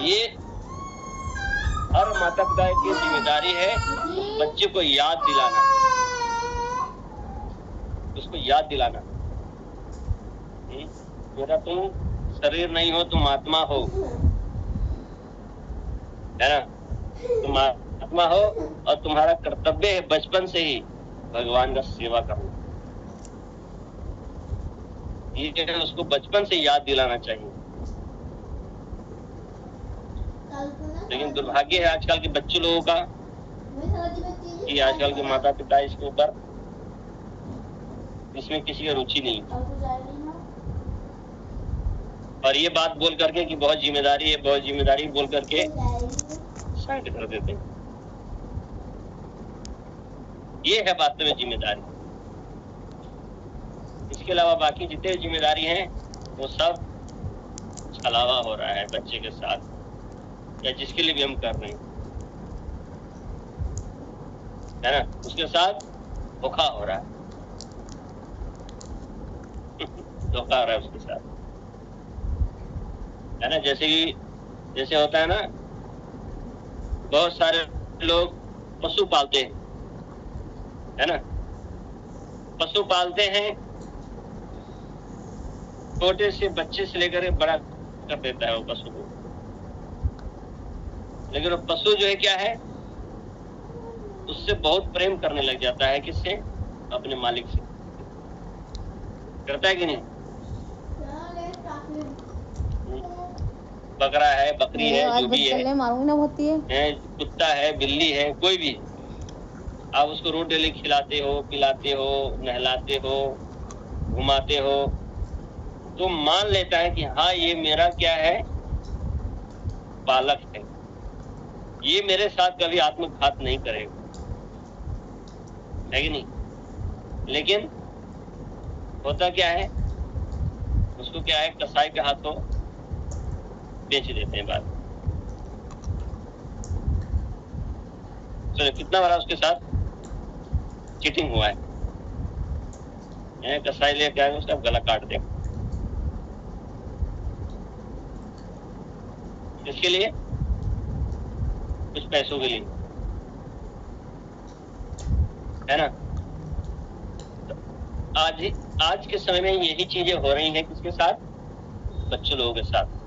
ये हर माता पिता की जिम्मेदारी है बच्चे को याद दिलाना, उसको याद दिलाना। बेटा तुम शरीर नहीं हो, तुम आत्मा हो, है ना? तुम आत्मा हो और तुम्हारा कर्तव्य है बचपन से ही भगवान का सेवा करना। ये उसको बचपन से याद दिलाना चाहिए। लेकिन दुर्भाग्य है आजकल के बच्चे लोगों का कि आजकल के माता पिता इसके ऊपर, इसमें किसी की रुचि नहीं। और ये बात बोल करके कि बहुत जिम्मेदारी है, बहुत जिम्मेदारी बोल करके साइड कर देते हैं। ये है वास्तव में जिम्मेदारी। इसके अलावा बाकी जितने जिम्मेदारी हैं वो सब छलावा हो रहा है बच्चे के साथ, या जिसके लिए भी हम कर रहे हैं, है ना? उसके साथ धोखा हो रहा है। धोखा हो रहा है उसके साथ, है ना? जैसे होता है ना, बहुत सारे लोग पशु पालते हैं, है ना? पशु पालते हैं, छोटे से बच्चे से लेकर बड़ा कर देता है वो पशु को। लेकिन वो पशु जो है क्या है, उससे बहुत प्रेम करने लग जाता है। किससे? अपने मालिक से। करता है कि नहीं? बकरा है, बकरी है, जो भी है, कुत्ता है, बिल्ली है, कोई भी, आप उसको रोज डेली खिलाते हो, पिलाते हो, नहलाते हो, घुमाते हो, तो मान लेता है कि हाँ ये मेरा क्या है, बालक है, ये मेरे साथ कभी आत्मघात नहीं करेगा, है कि नहीं? लेकिन होता क्या है, उसको क्या है, कसाई के हाथों बेच देते हैं। बात चलो, कितना बड़ा उसके साथ चीटिंग हुआ है। कसाई लेके आए, उसका गला काट दे। इसके लिए, कुछ पैसों के लिए, है ना? आज के समय में यही चीजें हो रही हैं। किसके साथ? बच्चे लोगों के साथ।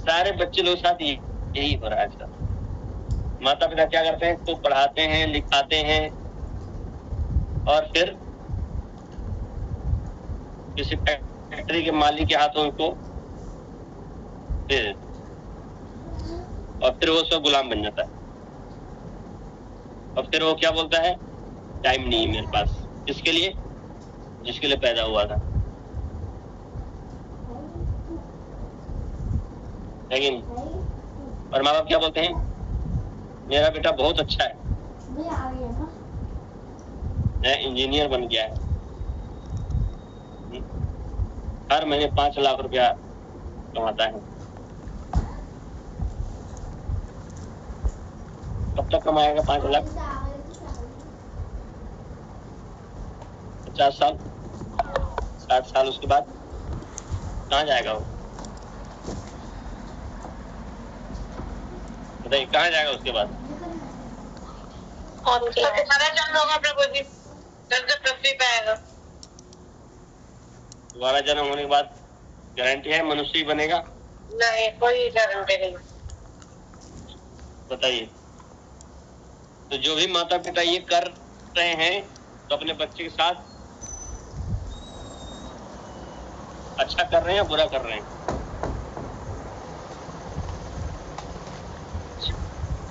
सारे बच्चे लोगों के साथ यही हो रहा है आजकल। माता पिता क्या करते हैं, तो पढ़ाते हैं, लिखाते हैं, और फिर किसी फैक्ट्री के मालिक के हाथों उनको दे देते, और फिर वो उसका गुलाम बन जाता है। और फिर वो क्या बोलता है, टाइम नहीं है मेरे पास। किसके लिए? जिसके लिए पैदा हुआ था, लेकिन और माँ बाप क्या बोलते हैं, मेरा बेटा बहुत अच्छा है, इंजीनियर बन गया है, हर महीने 5 लाख रुपया कमाता है। कब तक कमाएगा 5 लाख? 50 साल, 60 साल, उसके बाद कहाँ जाएगा वो? बताइए, कहाँ जाएगा उसके बाद? दोबारा जन्म होगा प्रभु जी, पृथ्वी पे आएगा। दोबारा जन्म होने के बाद गारंटी है मनुष्य ही बनेगा? नहीं, कोई गारंटी नहीं। बताइए। तो जो भी माता पिता ये कर रहे हैं, तो अपने बच्चे के साथ अच्छा कर रहे हैं या बुरा कर रहे हैं?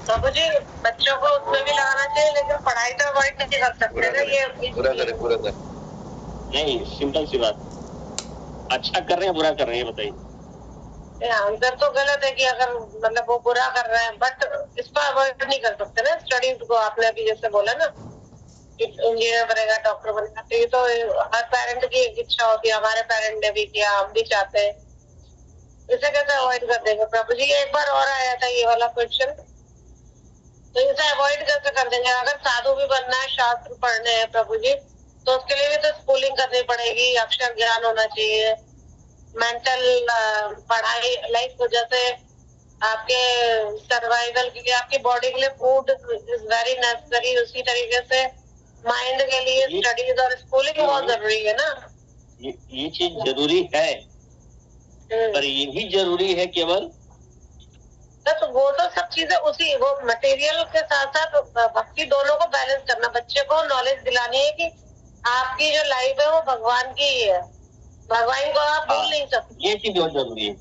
प्रभु जी, बच्चों को उसमें भी लगाना चाहिए, लेकिन पढ़ाई तो अवॉइड नहीं कर सकते ना। ये पूरा करे। नहीं, सिंपल सी बात, अच्छा कर रहे हैं बुरा कर रहे हैं, बताइए। आंसर तो गलत है कि अगर मतलब वो बुरा कर रहे हैं, बट इसको अवॉइड नहीं कर सकते ना स्टडीज को। आपने अभी जैसे बोला ना, इंजीनियर बनेगा, डॉक्टर बनेगा, तो ये तो हर पेरेंट की एक इच्छा होती है। हमारे पेरेंट ने भी किया, हम भी चाहते हैं। इसे कैसे अवॉइड कर देंगे प्रभु जी? एक बार और आया था ये वाला क्वेश्चन, तो इसे अवॉइड कैसे कर देंगे? अगर साधु भी बनना है, शास्त्र पढ़ने हैं प्रभु जी, तो उसके लिए भी तो स्कूलिंग करनी पड़ेगी, अक्षर ज्ञान होना चाहिए, मेंटल पढ़ाई लाइक जैसे आपके सर्वाइवल के लिए, आपकी बॉडी के लिए फूड इज वेरी नेसेसरी, उसी तरीके से माइंड के लिए स्टडीज और स्कूलिंग बहुत जरूरी है ना। ये चीज जरूरी है, पर ये भी जरूरी है केवल तो वो तो सब चीजें उसी वो मटेरियल के साथ साथ भक्ति दोनों को बैलेंस करना। बच्चे को नॉलेज दिलानी है कि आपकी जो लाइफ है वो भगवान की ही है, भगवान को आप भूल नहीं सकते। ये चीज बहुत जरूरी है।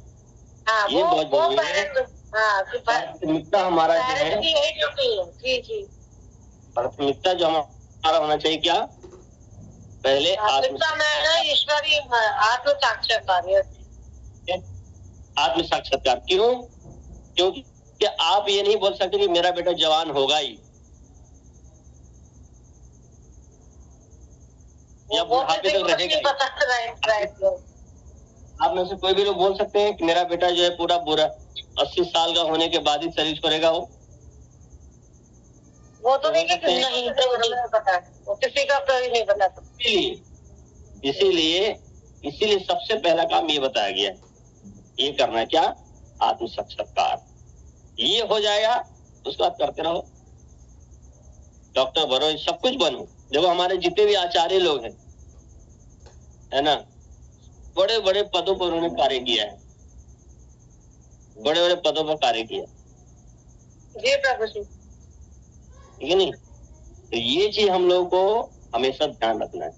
हाँ, ये बहुत जरूरी है। हाँ, प्राथमिकता हमारा जो है जी जी, प्राथमिकता जो हमारा होना चाहिए क्या, पहले प्राथमिकता में ना ईश्वरी आत्म साक्षात्कार। आत्म साक्षात्कार क्यों? क्योंकि आप ये नहीं बोल सकते कि मेरा बेटा जवान होगा ही, या बुढ़ापे तक रहेगा। आप में से कोई भी लोग बोल सकते हैं कि मेरा बेटा जो है पूरा 80 साल का होने के बाद ही शरीर छोड़ेगा? वो तो नहीं पता, वो किसी का कोई नहीं पता। इसीलिए सबसे पहला काम ये बताया गया है, ये करना है क्या, आत्म साक्षात्कार। ये हो जाएगा उसको आप करते रहो, डॉक्टर बनो, सब कुछ बनो। देखो हमारे जितने भी आचार्य लोग हैं, है ना, बड़े बड़े पदों पर उन्होंने कार्य किया है, बड़े बड़े पदों पर कार्य किया जी प्रभु जी, ठीक है नहीं? तो ये चीज हम लोगों को हमेशा ध्यान रखना है,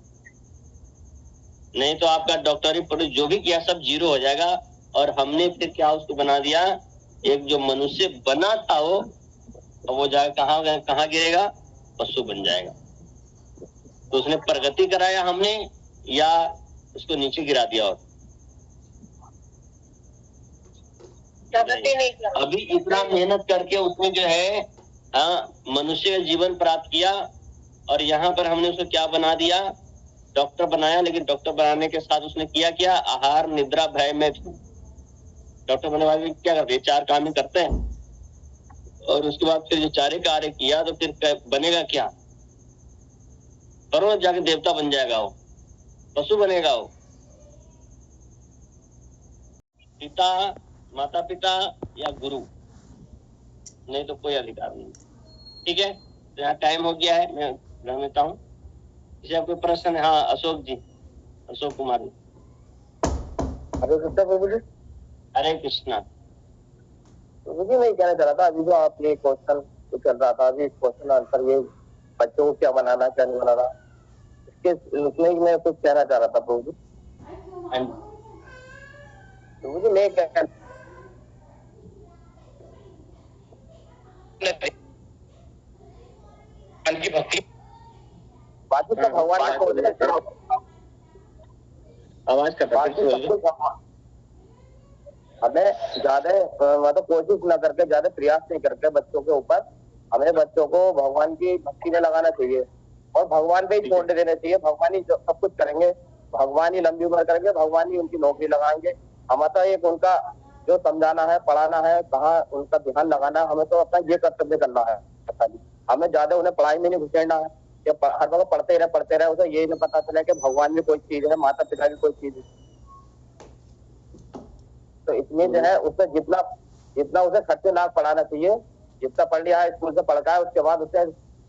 नहीं तो आपका डॉक्टरी पढ़ जो भी किया सब जीरो हो जाएगा। और हमने फिर क्या उसको बना दिया, एक जो मनुष्य बना था वो जाएगा कहाँ गिरेगा, पशु बन जाएगा। तो उसने प्रगति कराया हमने या उसको नीचे गिरा दिया? और अभी इतना मेहनत करके उसने जो है मनुष्य का जीवन प्राप्त किया, और यहाँ पर हमने उसको क्या बना दिया, डॉक्टर बनाया। लेकिन डॉक्टर बनाने के साथ उसने किया क्या, आहार निद्रा भय में डॉक्टर बनने वाले क्या करते हैं, 4 काम ही करते हैं। और उसके बाद फिर जो 4 कार्य किया तो फिर बनेगा क्या, करो जाके देवता बन जाएगा, वो पशु बनेगा। वो पिता, माता पिता या गुरु, नहीं तो कोई अधिकार नहीं। ठीक है, तो यहाँ टाइम हो गया है, मैं रह लेता हूँ। इसे आपको प्रश्न है? हाँ अशोक जी, अशोक कुमार जी। हरे कृष्णा प्रभु जी। हरे कृष्णा प्रभु जी, मैं कहना चाह रहा था, अभी जो आपने क्वेश्चन चल रहा था, अभी क्वेश्चन आंसर ये बच्चों को क्या बनाना क्या नहीं बनाना, इसके उसमें मैं कुछ कहना चाह रहा था प्रभु जी। प्रभु जी मैं क्या की भक्ति बाकी सब भगवान को आवाज का हमें ज्यादा मतलब कोशिश न करके, ज्यादा प्रयास नहीं करके बच्चों के ऊपर, हमें बच्चों को भगवान की भक्ति में लगाना चाहिए और भगवान पे ही छोड़ देना चाहिए। भगवान ही सब कुछ करेंगे, भगवान ही लंबी उम्र करेंगे, भगवान ही उनकी नौकरी लगाएंगे। हमें तो एक उनका जो समझाना है, पढ़ाना है, कहाँ उनका ध्यान लगाना है, हमें तो अपना ये कर्तव्य करना है। हमें ज्यादा उन्हें पढ़ाई में नहीं घुसेड़ना है, हर वक्त पढ़ते रहे उसे ये नहीं पता चले कि भगवान भी कोई चीज है, माता पिता भी कोई चीज है। तो इसलिए जो है उसे जितना उसे खर्चे लाख पढ़ाना चाहिए, जितना पढ़ लिया है स्कूल से पढ़ का है, उसके बाद उसे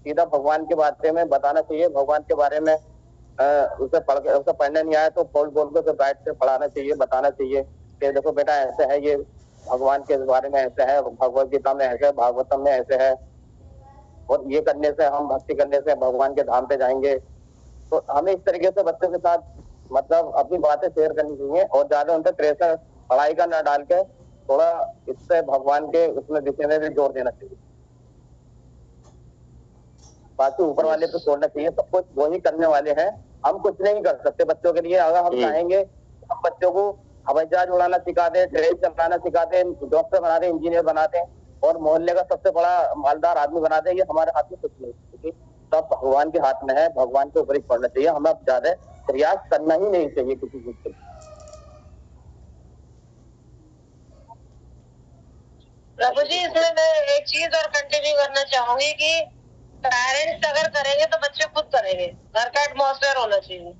सीधा भगवान के बारे में बताना चाहिए। भगवान के बारे में उसे पढ़ने नहीं आया तो बोल के उसे बैठ से पढ़ाना चाहिए, बताना चाहिए कि देखो बेटा ऐसे है, ये भगवान के बारे में ऐसे है, भगवत गीता में ऐसे है, भागवतम में ऐसे है, और ये करने से, हम भक्ति करने से भगवान के धाम पे जाएंगे। तो हमें इस तरीके से बच्चों के साथ मतलब अपनी बातें शेयर करनी चाहिए और ज्यादा उनसे प्रेशर पढ़ाई का न डाल के थोड़ा इससे भगवान के उसमें विषय में भी जोर देना चाहिए। बाकी ऊपर वाले पे छोड़ना चाहिए, सब कुछ वो ही करने वाले हैं, हम कुछ नहीं कर सकते बच्चों के लिए। अगर हम चाहेंगे हम बच्चों को हवाई जहाज उड़ाना सिखा दें, ट्रेन चलाना सिखा दें, डॉक्टर बना दें, इंजीनियर बना दें और मोहल्ले का सबसे बड़ा मालदार आदमी बना दें, ये हमारे हाथ में कुछ नहीं, क्योंकि सब भगवान के हाथ में है। भगवान के ऊपर ही छोड़ना चाहिए, हमें ज्यादा प्रयास करना ही नहीं चाहिए किसी चीज के। प्रभु जी इसमें मैं एक चीज और कंटिन्यू करना चाहूंगी कि पेरेंट्स अगर करेंगे तो बच्चे खुद करेंगे, घर का एटमॉस्फेयर होना चाहिए।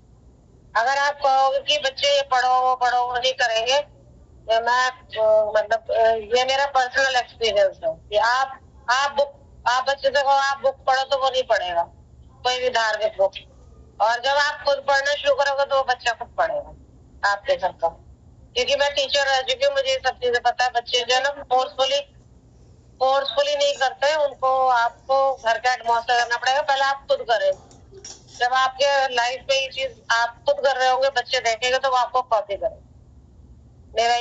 अगर आप कहोगे कि बच्चे ये पढ़ो वो नहीं करेंगे, तो मैं मतलब ये मेरा पर्सनल एक्सपीरियंस है कि आप बच्चे से कहो आप बुक पढ़ो तो वो नहीं पढ़ेगा, कोई भी धार्मिक बुक। और जब आप खुद पढ़ना शुरू करोगे तो वो बच्चा खुद पढ़ेगा आपके घर का। क्योंकि मैं टीचर रह चुकी हूँ, मुझे ये सब चीजें पता है। बच्चे जो है ना फोर्सफुली नहीं करते, उनको आपको घर का एटमॉस्फेयर करना पड़ेगा। पहले आप खुद करें। जब आपके लाइफ में ये चीज आप खुद कर रहे होंगे, बच्चे देखेंगे तो वो आपको कॉपी करेंगे। मेरा